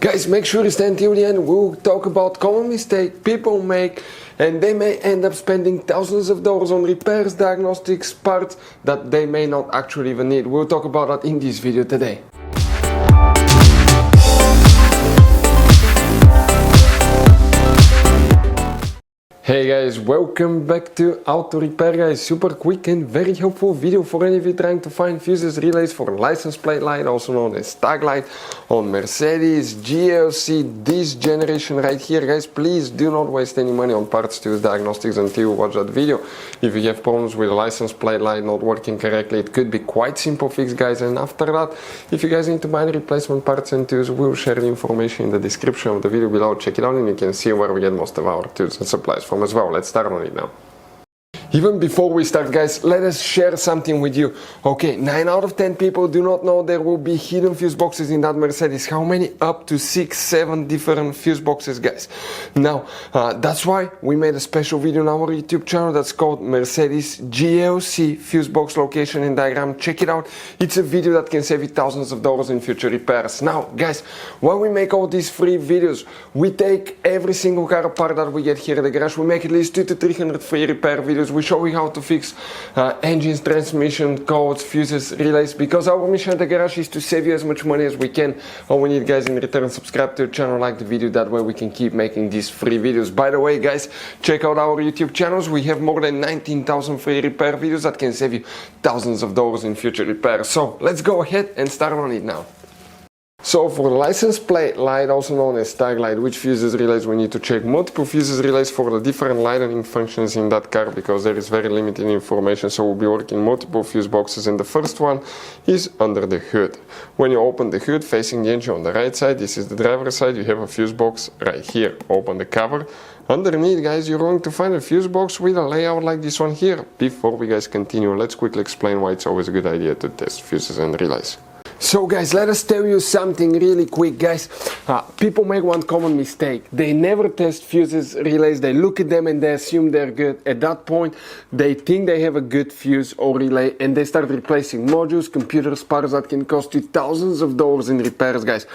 Guys, make sure you stay until the end. We'll talk about common mistakes people make, and they may end up spending thousands of dollars on repairs, diagnostics, parts that they may not actually even need. We'll talk about that in this video today. Hey guys, welcome back to Auto Repair guys. Super quick and very helpful video for any of you trying to find fuses relays for license plate light, also known as tag light on Mercedes GLC this generation right here. Guys, please do not waste any money on parts, tools, diagnostics until you watch that video. If you have problems with a license plate light not working correctly, it could be quite simple fix guys, and after that, if you guys need to buy replacement parts and tools, we'll share the information in the description of the video below. Check it out and you can see where we get most of our tools and supplies from as well. Let's start on it now. Even before we start guys, let us share something with you. Okay, 9 out of 10 people do not know there will be hidden fuse boxes in that Mercedes. How many? Up to 6-7 different fuse boxes guys. Now that's why we made a special video on our YouTube channel that's called Mercedes GLC fuse box location and diagram. Check it out. It's a video that can save you thousands of dollars in future repairs. Now guys, when we make all these free videos, we take every single car apart that we get here at the garage. We make at least 200 to 300 free repair videos. We show you how to fix engines, transmission, codes, fuses, relays, because our mission at the garage is to save you as much money as we can. All we need guys in return, subscribe to the channel, like the video, that way we can keep making these free videos. By the way guys, check out our YouTube channels. We have more than 19,000 free repair videos that can save you thousands of dollars in future repairs. So let's go ahead and start on it now. So for the license plate light, also known as tag light, which fuses relays we need to check? Multiple fuses relays for the different lighting functions in that car, because there is very limited information, so we'll be working multiple fuse boxes, and the first one is under the hood. When you open the hood facing the engine on the right side, this is the driver's side, you have a fuse box right here. Open the cover. Underneath guys, you're going to find a fuse box with a layout like this one here. Before we guys continue, let's quickly explain why it's always a good idea to test fuses and relays. So guys, let us tell you something really quick guys. People make one common mistake. They never test fuses, relays. They look at them and they assume they're good. At that point, they think they have a good fuse or relay, and they start replacing modules, computers, parts that can cost you thousands of dollars in repairs guys.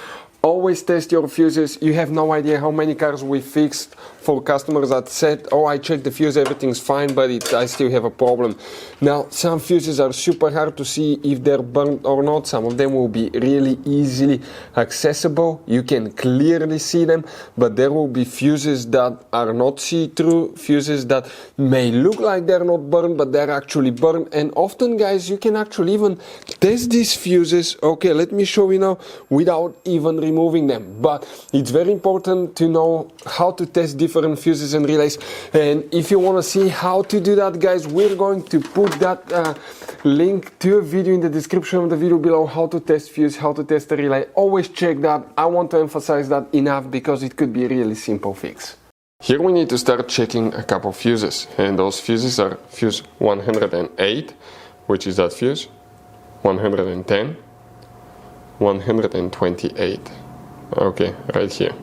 Always test your fuses. You have no idea how many cars we fixed for customers that said, oh, I checked the fuse, everything's fine, but I still have a problem. Now, some fuses are super hard to see if they're burnt or not. Some of them will be really easily accessible. You can clearly see them, but there will be fuses that are not see-through, fuses that may look like they're not burned, but they're actually burned. And often, guys, you can actually even test these fuses. Okay, let me show you now without even removing them. But it's very important to know how to test different fuses and relays, and if you want to see how to do that guys, we're going to put that link to a video in the description of the video below, how to test fuse, how to test a relay. Always check that. I want to emphasize that enough because it could be a really simple fix. Here we need to start checking a couple of fuses, and those fuses are fuse 108, which is that fuse, 110, 128. Okay, right here.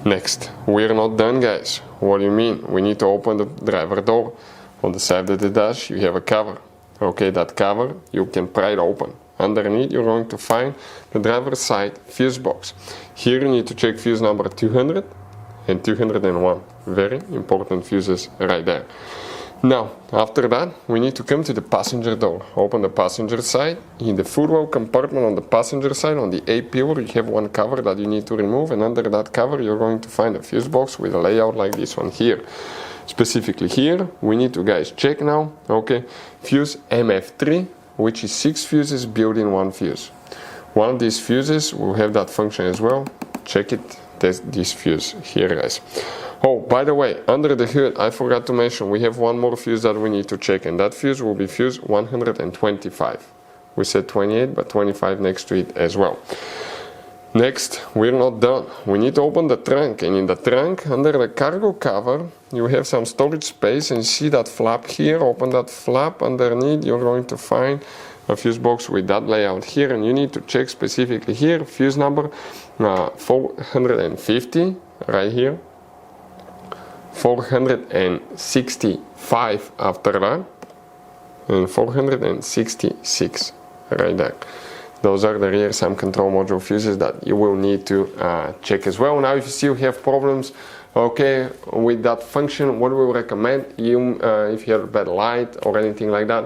Next, we're not done guys. What do you mean? We need to open the driver door. On the side of the dash you have a cover. Okay, that cover you can pry it open. Underneath you're going to find the driver's side fuse box. Here you need to check fuse number 200 and 201. Very important fuses right there. Now, after that, we need to come to the passenger door. Open the passenger side. In the footwell compartment on the passenger side, on the A pillar, you have one cover that you need to remove, and under that cover you're going to find a fuse box with a layout like this one here. Specifically here, we need to guys check now, okay, fuse MF3, which is 6 fuses built in one fuse. One of these fuses will have that function as well. Check it, test this fuse here guys. Oh, by the way, under the hood, I forgot to mention, we have one more fuse that we need to check, and that fuse will be fuse 125. We said 28, but 25 next to it as well. Next, we're not done. We need to open the trunk, and in the trunk, under the cargo cover, you have some storage space, and see that flap here. Open that flap. Underneath, you're going to find a fuse box with that layout here, and you need to check specifically here, fuse number 450, right here. 465 after that, and 466 right there. those are the rear SAM control module fuses that you will need to check as well. Now if you still have problems with that function, what we recommend you, if you have bad light or anything like that,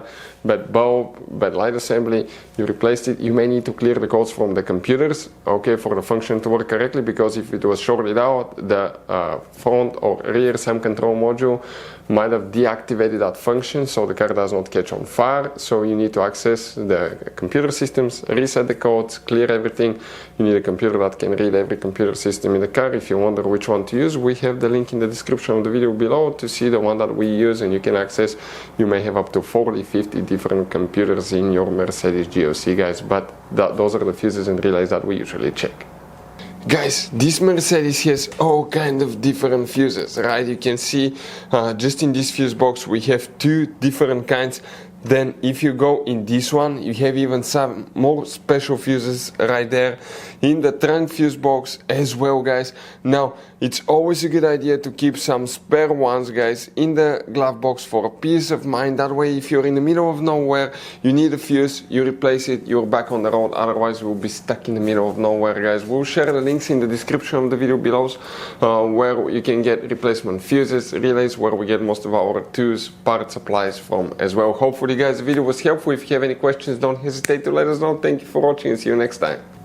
bad bulb, bad light assembly, you replaced it, you may need to clear the codes from the computers, for the function to work correctly, because if it was shorted out, the front or rear SAM control module might have deactivated that function, so the car does not catch on fire. So you need to access the computer systems, reset the codes, clear everything. You need a computer that can read every computer system in the car. If you wonder which one to use, we have the link in the description of the video below to see the one that we use, and you can access. You may have up to 40, 50 different computers in your Mercedes GLC, guys, but those are the fuses and relays that we usually check. Guys, this Mercedes has all kind of different fuses, right? You can see just in this fuse box we have 2 different kinds. Then if you go in this one, you have even some more special fuses right there in the trunk fuse box as well, guys. Now it's always a good idea to keep some spare ones, guys, in the glove box for a peace of mind. That way, if you're in the middle of nowhere, you need a fuse, you replace it, you're back on the road. Otherwise we'll be stuck in the middle of nowhere, guys. We'll share the links in the description of the video below, where you can get replacement fuses, relays, where we get most of our tools, part supplies from as well. Hopefully guys, the video was helpful. If you have any questions, don't hesitate to let us know. Thank you for watching and see you next time.